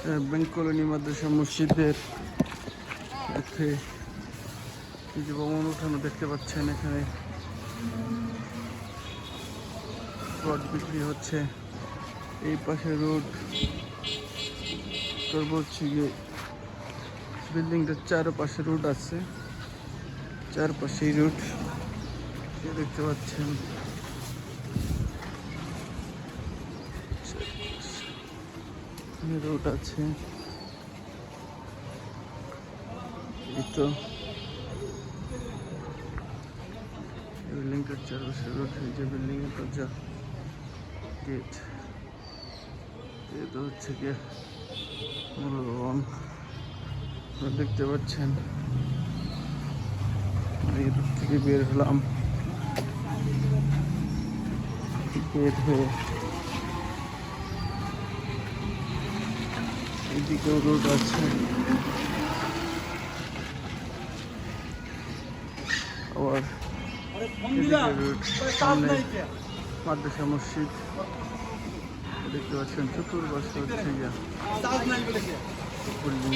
Bank colony মাদ্রাসা মসজিদের সাথে এই যে ভবন উঠানো দেখতে পাচ্ছেন, এখানে রড বিক্রি হচ্ছে। এই পাশে রোড, তোর বলছি যে বিল্ডিংটার চারপাশে রোড আছে, চারপাশেই রোড দেখতে পাচ্ছেন। রোড আছে, এই তো বিল্ডিংটার চারপাশে রোড। এই যে বিল্ডিং এর দরজা, গেট, এটা হচ্ছে গিয়ে মূল ভবন দেখতে পাচ্ছেন। এই রোড থেকে বের হলাম, বের হয়ে এদিকেও রোড আছে, আবার এদিকে রোড। সামনে মাদ্রাসা মসজিদ দেখতে পাচ্ছেন, চতুর্পাশে হচ্ছে গিয়া বিল্ডিং।